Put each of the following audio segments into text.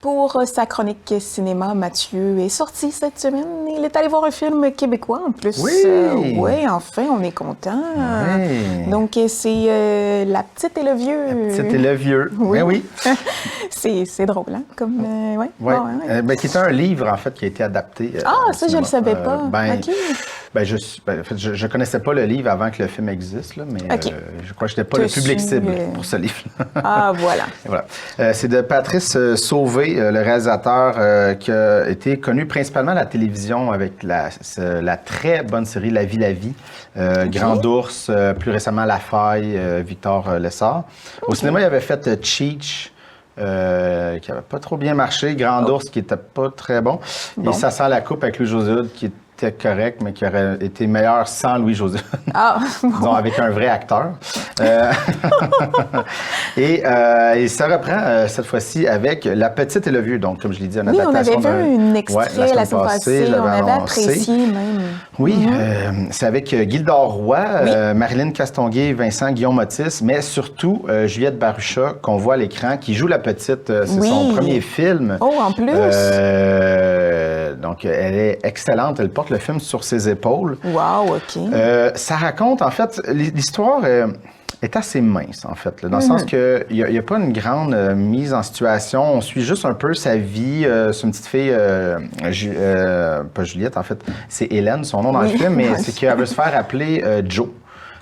Pour sa chronique cinéma, Mathieu est sorti cette semaine. Il est allé voir un film québécois en plus. Oui! Oui, enfin, on est content. Oui. Donc, c'est La Petite et le Vieux. La Petite et le Vieux. Oui. Ben oui. C'est drôle, hein? Comme, ouais. Oui. Ouais. Qui est un livre, en fait, qui a été adapté. Ah, ça, je ne le savais pas. OK. Je connaissais pas le livre avant que le film existe, là, mais OK. je crois que je n'étais pas le public cible pour ce livre. Ah, voilà. Voilà. C'est de Patrice Sauvé, le réalisateur qui a été connu principalement à la télévision avec la très bonne série La Vie, la Vie, Grand Ours, plus récemment La Faille, Victor Lessard. Au cinéma, il avait fait Cheech, qui n'avait pas trop bien marché, Grand Ours, qui n'était pas très bon, et Ça sent la coupe avec Louis-José Hood, qui était correct, mais qui aurait été meilleur sans Louis-José Hood. Ah, Disons, avec un vrai acteur. Et ça reprend cette fois-ci avec La Petite et le Vieux. Donc, comme je l'ai dit, une adaptation. On avait vu un extrait la semaine passée. On avait apprécié même. Oui, c'est avec Gildor Roy, Marilyn Castonguay, Vincent Guillaume Otis, mais surtout Juliette Barucha, qu'on voit à l'écran, qui joue la petite. C'est son premier film. Oh, en plus! Donc, elle est excellente. Elle porte le film sur ses épaules. Wow, OK. Ça raconte, en fait, l'histoire est assez mince, en fait, là, dans le sens qu'il n'y a pas une grande mise en situation. On suit juste un peu sa vie. C'est une petite fille, pas Juliette, en fait, c'est Hélène, son nom dans le film, mais c'est qu'elle veut se faire appeler Joe.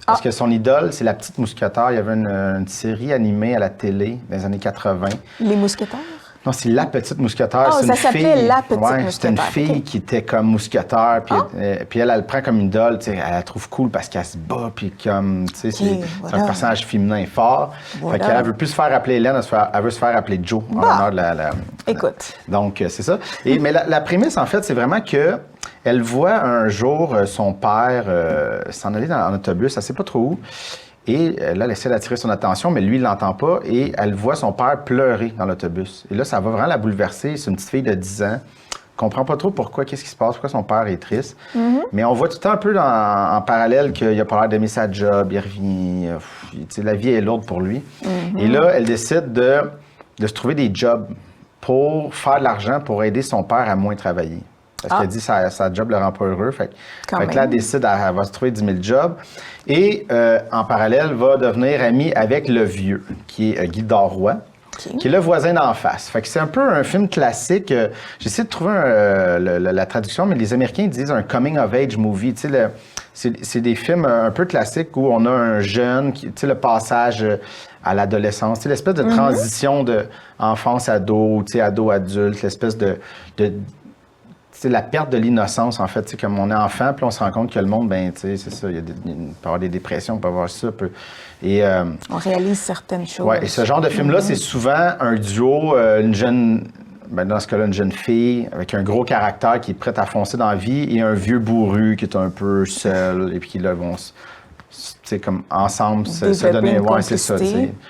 Parce que son idole, c'est la petite mousquetaire. Il y avait une série animée à la télé dans les années 80. Les mousquetaires? Non, c'est La Petite Mousquetaire. Oh, ça s'appelait La Petite Mousquetaire. C'était une fille qui était comme mousquetaire, puis elle le prend comme une idole, tu sais, elle la trouve cool parce qu'elle se bat, puis comme, tu sais, c'est un personnage féminin fort. Fait qu'elle veut plus se faire appeler Hélène, elle veut se faire appeler Joe, en honneur de la... Écoute. Donc, c'est ça. Mais la prémisse, en fait, c'est vraiment que elle voit un jour son père s'en aller en autobus, elle sait pas trop où. Et là, elle essaie d'attirer son attention, mais lui, il l'entend pas. Et elle voit son père pleurer dans l'autobus. Et là, ça va vraiment la bouleverser. C'est une petite fille de 10 ans. Comprend pas trop qu'est-ce qui se passe, pourquoi son père est triste. Mais on voit tout le temps un peu en parallèle qu'il a pas l'air d'aimer sa job, il revient. La vie est lourde pour lui. Et là, elle décide de se trouver des jobs pour faire de l'argent, pour aider son père à moins travailler. Parce qu'elle dit que sa job ne le rend pas heureux. Fait que là, elle décide, elle va se trouver 10 000 jobs. Et en parallèle, va devenir amie avec le vieux, qui est Gildor Roy, qui est le voisin d'en face. Fait que c'est un peu un film classique. J'essaie de trouver la traduction, mais les Américains disent un coming-of-age movie. Tu sais, c'est des films un peu classiques où on a un jeune, tu sais, le passage à l'adolescence, tu sais, l'espèce de transition de enfance-ado, tu sais, ado-adulte, l'espèce de c'est la perte de l'innocence, en fait. Comme on est enfant, puis on se rend compte que le monde, ben, tu sais, c'est ça, il peut y avoir des dépressions, on peut avoir ça. On réalise certaines choses. Oui, et ce genre de film-là, c'est souvent un duo, une jeune, ben, dans ce cas-là, une jeune fille avec un gros caractère qui est prête à foncer dans la vie et un vieux bourru qui est un peu seul et puis qui, là, vont comme ensemble, se donner, c'est ça,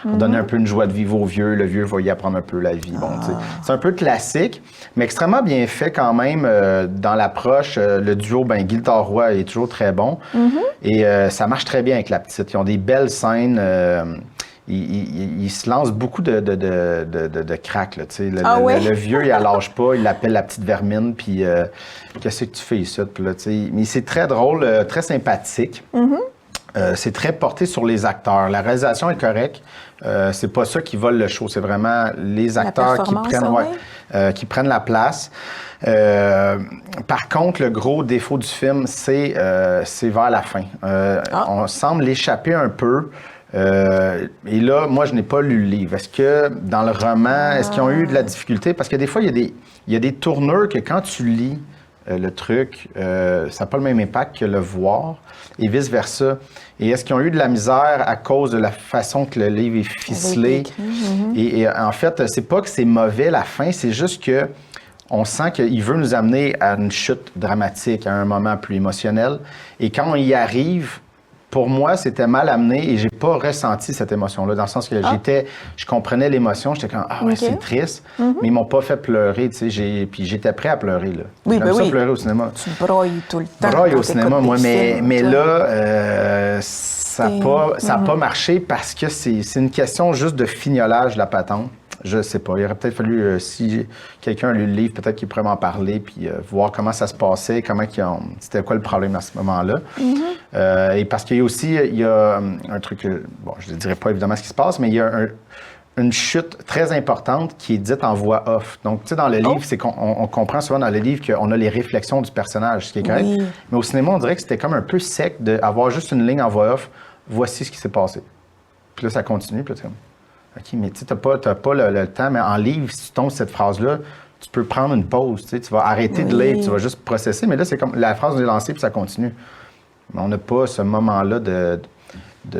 on donner un peu une joie de vivre au vieux, le vieux va y apprendre un peu la vie. Bon, c'est un peu classique, mais extrêmement bien fait quand même dans l'approche. Le duo, ben, Gildor Roy est toujours très bon et ça marche très bien avec la petite. Ils ont des belles scènes. Il se lance beaucoup de crack, là, tu sais. Le vieux, il la lâche pas, il l'appelle la petite vermine, puis qu'est-ce que tu fais ici? Puis là, tu sais, mais c'est très drôle, très sympathique. C'est très porté sur les acteurs. La réalisation est correcte. C'est pas ça qui vole le show. C'est vraiment les acteurs qui prennent la place. Par contre, le gros défaut du film, c'est vers la fin. On semble l'échapper un peu. Et là, moi, je n'ai pas lu le livre. Est-ce que dans le roman, est-ce qu'ils ont eu de la difficulté? Parce que des fois, il y a des tourneurs que quand tu lis le truc, ça n'a pas le même impact que le voir et vice-versa. Et est-ce qu'ils ont eu de la misère à cause de la façon que le livre est ficelé? Et en fait, c'est pas que c'est mauvais la fin, c'est juste que on sent qu'il veut nous amener à une chute dramatique, à un moment plus émotionnel. Et quand on y arrive, pour moi, c'était mal amené et j'ai pas ressenti cette émotion-là, dans le sens que je comprenais l'émotion, j'étais comme, c'est triste, mais ils m'ont pas fait pleurer, tu sais, puis j'étais prêt à pleurer, là. Oui, j'aime ça pleurer au cinéma. Tu broyes tout le temps. Je broye au cinéma, moi, mais là, ça n'a pas marché parce que c'est une question juste de fignolage de la patente. Je sais pas. Il aurait peut-être fallu, si quelqu'un a lu le livre, peut-être qu'il pourrait m'en parler, puis voir comment ça se passait, c'était quoi le problème à ce moment-là. Et parce qu'il y a aussi, il y a un truc, bon, je ne dirais pas évidemment ce qui se passe, mais il y a une chute très importante qui est dite en voix off. Donc, tu sais, dans le livre, c'est qu'on comprend souvent dans le livre qu'on a les réflexions du personnage, ce qui est correct. Oui. Mais au cinéma, on dirait que c'était comme un peu sec d'avoir juste une ligne en voix off. Voici ce qui s'est passé. Puis là, ça continue. Puis là, tu es comme, OK, mais tu sais, t'as pas le temps. Mais en livre, si tu tombes sur cette phrase-là, tu peux prendre une pause. Tu vas arrêter de lire, tu vas juste processer. Mais là, c'est comme la phrase est lancée, puis ça continue. Mais on n'a pas ce moment-là tu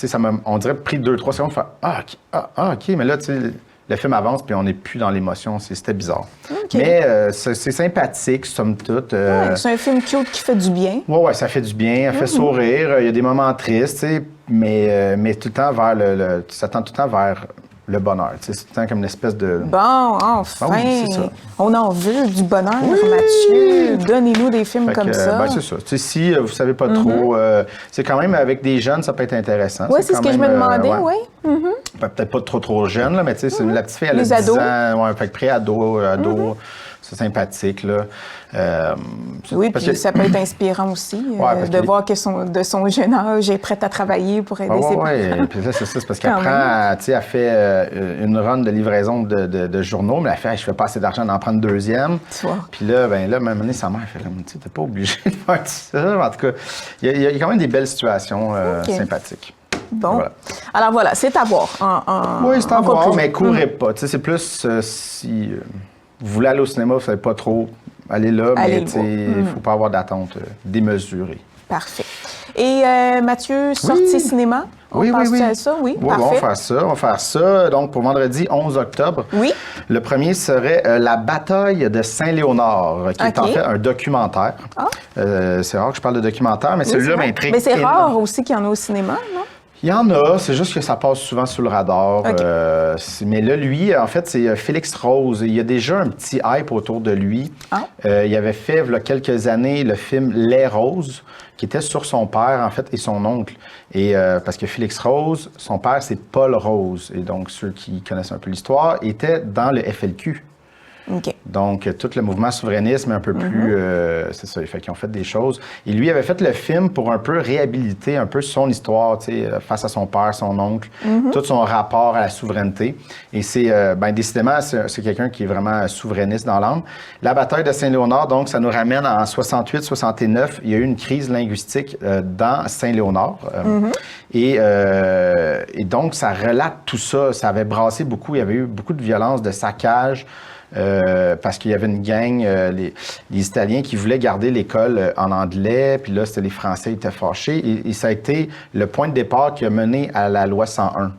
sais, on dirait pris 2-3 secondes, OK, mais là, tu sais, le film avance, puis on n'est plus dans l'émotion. C'était bizarre. Okay. Mais c'est sympathique, somme toute. C'est un film cute qui fait du bien. Oui, ça fait du bien, ça fait sourire. Il y a des moments tristes, tu sais, mais tout le temps vers tu s'attends tout le temps vers le bonheur. Tu sais, c'est tout le temps comme une espèce de... Bon, enfin! Ah oui, c'est ça. On en veut du bonheur, Mathieu. Donnez-nous des films comme ça. Ben, c'est ça. Tu sais, si vous ne savez pas trop, c'est quand même avec des jeunes, ça peut être intéressant. Oui, c'est ce que je me demandais, oui. Peut-être pas trop jeune, là, mais tu sais, c'est la petite fille, elle a 10 ados. ans. Ouais, fait que pré-ado, c'est sympathique, là. Oui, puis ça peut être inspirant aussi, de voir que de son jeune âge, elle est prête à travailler pour aider ses parents. Oui, puis là, c'est parce qu'elle prend, tu sais, elle fait une run de livraison de journaux, mais elle fait, je fais pas assez d'argent d'en prendre une deuxième. Puis là, à un moment donné, sa mère, elle fait, tu sais, t'es pas obligé de faire ça. En tout cas, il y a quand même des belles situations sympathiques. Bon. Voilà. Alors voilà, c'est à voir. Oui, c'est à voir, mais courez pas. Tu sais, c'est plus si vous voulez aller au cinéma, vous ne savez pas trop, allez là, mais il ne faut pas avoir d'attente démesurée. Parfait. Et Mathieu, sortie cinéma? Oui. À ça? Oui, parfait. On va faire ça. Donc, pour vendredi 11 octobre. Oui. Le premier serait La bataille de Saint-Léonard, qui est en fait un documentaire. C'est rare que je parle de documentaire, mais celui-là m'intrigue. Mais c'est rare aussi qu'il y en a au cinéma, non? Il y en a, c'est juste que ça passe souvent sous le radar. Mais là, lui, en fait, c'est Félix Rose. Il y a déjà un petit hype autour de lui. Il avait fait, il y a quelques années, le film Les Roses, qui était sur son père, en fait, et son oncle. Et parce que Félix Rose, son père, c'est Paul Rose. Et donc, ceux qui connaissent un peu l'histoire, était dans le FLQ. Donc, tout le mouvement souverainiste, mais un peu plus... c'est ça, fait qu'ils ont fait des choses. Et lui avait fait le film pour un peu réhabiliter un peu son histoire, tu sais, face à son père, son oncle, tout son rapport à la souveraineté. Et c'est, décidément, c'est quelqu'un qui est vraiment souverainiste dans l'âme. La bataille de Saint-Léonard, donc, ça nous ramène en 68-69. Il y a eu une crise linguistique dans Saint-Léonard. Et donc, ça relate tout ça. Ça avait brassé beaucoup. Il y avait eu beaucoup de violence, de saccage. Parce qu'il y avait une gang, les Italiens qui voulaient garder l'école en anglais, puis là, c'était les Français qui étaient fâchés. Et ça a été le point de départ qui a mené à la loi 101,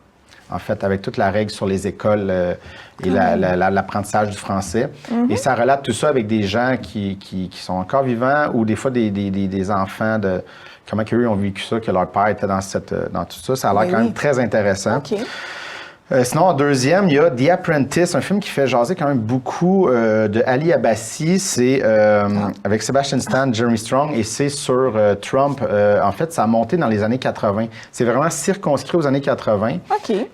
en fait, avec toute la règle sur les écoles et l'apprentissage du français. Et ça relate tout ça avec des gens qui sont encore vivants ou des fois des enfants de... Comment eux ont vécu ça, que leur père était dans tout ça. Ça a l'air quand même très intéressant. Sinon, en deuxième, il y a The Apprentice, un film qui fait jaser quand même beaucoup de Ali Abbasi. C'est avec Sebastian Stan, Jeremy Strong, et c'est sur Trump. En fait, ça a monté dans les années 80. C'est vraiment circonscrit aux années 80.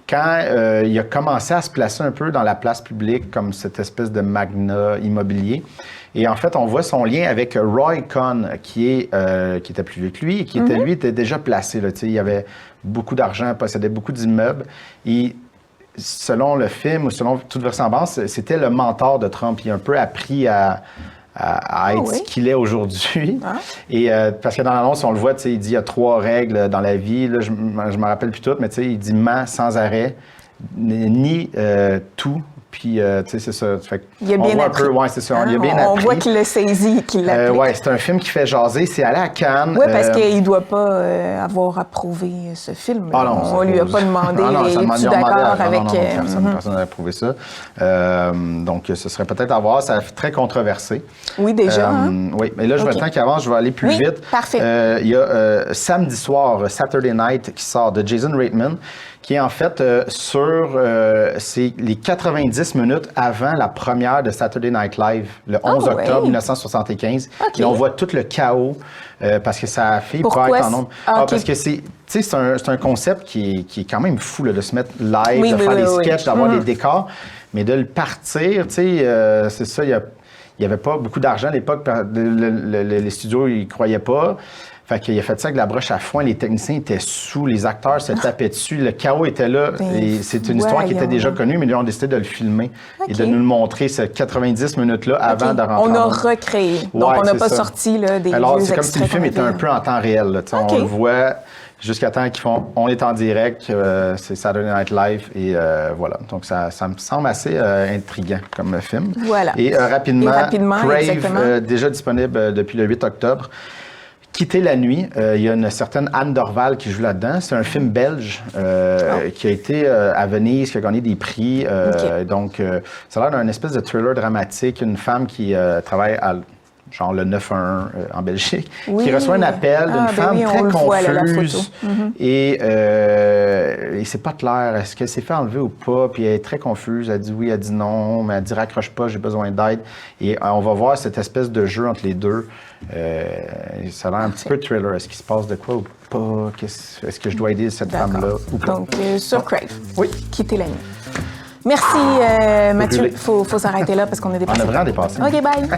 Quand il a commencé à se placer un peu dans la place publique comme cette espèce de magnat immobilier. Et en fait, on voit son lien avec Roy Cohn, qui était plus vieux que lui et qui était déjà placé. Là, il avait beaucoup d'argent, possédait beaucoup d'immeubles. Et selon le film ou selon toute vraisemblance, c'était le mentor de Trump. Il a un peu appris à être ce qu'il est aujourd'hui. Et parce que dans l'annonce, on le voit, il dit il y a 3 règles dans la vie. Là, je me rappelle plus toutes, mais il dit ment sans arrêt, ni tout. Puis, tu sais, c'est ça. Fait il a bien appris. C'est ça. Il a bien appris. On voit qu'il l'a saisi, qu'il l'a appris. Oui, c'est un film qui fait jaser. C'est allé à Cannes. Oui, parce qu'il ne doit pas avoir approuvé ce film. On ne lui a pas demandé. Es-tu d'accord avec... Personne n'a approuvé ça. Donc, ce serait peut-être à voir. Ça fait très controversé. Oui, déjà. Oui, mais là, je vais le temps qu'il avance, je vais aller plus vite. Parfait. Il y a Samedi soir, Saturday Night, qui sort de Jason Reitman, qui est en fait c'est les 90 minutes avant la première de Saturday Night Live, le 11 octobre 1975. Okay. Et on voit tout le chaos parce que sa fille peut être en nombre. Parce que c'est un concept qui est quand même fou là, de se mettre live, de faire des sketchs, d'avoir des décors, mais de le partir, c'est ça, il n'y avait pas beaucoup d'argent à l'époque, les studios, ils ne croyaient pas. Fait qu'il a fait ça avec la broche à foin, les techniciens étaient sous, les acteurs se tapaient dessus, le chaos était là. Et c'est une histoire qui était déjà connue, mais ils ont décidé de le filmer et de nous le montrer, ces 90 minutes-là, avant de rentrer. On a recréé, donc on n'a pas sorti là, des Alors, vieux c'est comme si le film était un peu en temps réel. Là, on le voit jusqu'à temps qu'ils font « on est en direct c'est Saturday Night Live » et voilà. Donc, ça me semble assez intriguant comme film. Voilà. Et rapidement Crave, déjà disponible depuis le 8 octobre. Quitter la nuit, il y a une certaine Anne Dorval qui joue là-dedans. C'est un film belge qui a été à Venise, qui a gagné des prix. Donc, ça a l'air d'un espèce de thriller dramatique. Une femme qui travaille à genre le 911 en Belgique, qui reçoit un appel d'une femme très confuse. Et c'est pas clair, est-ce qu'elle s'est fait enlever ou pas? Puis elle est très confuse, elle dit oui, elle dit non, mais elle dit raccroche pas, j'ai besoin d'aide. Et on va voir cette espèce de jeu entre les deux. Ça a l'air un petit peu thriller. Est-ce qu'il se passe de quoi ou pas? Est-ce que je dois aider cette femme-là ou pas? Donc, sur Crave, quitter la nuit. Merci, Mathieu. Il faut s'arrêter là parce qu'on est dépassé. On a vraiment dépassé. OK, bye.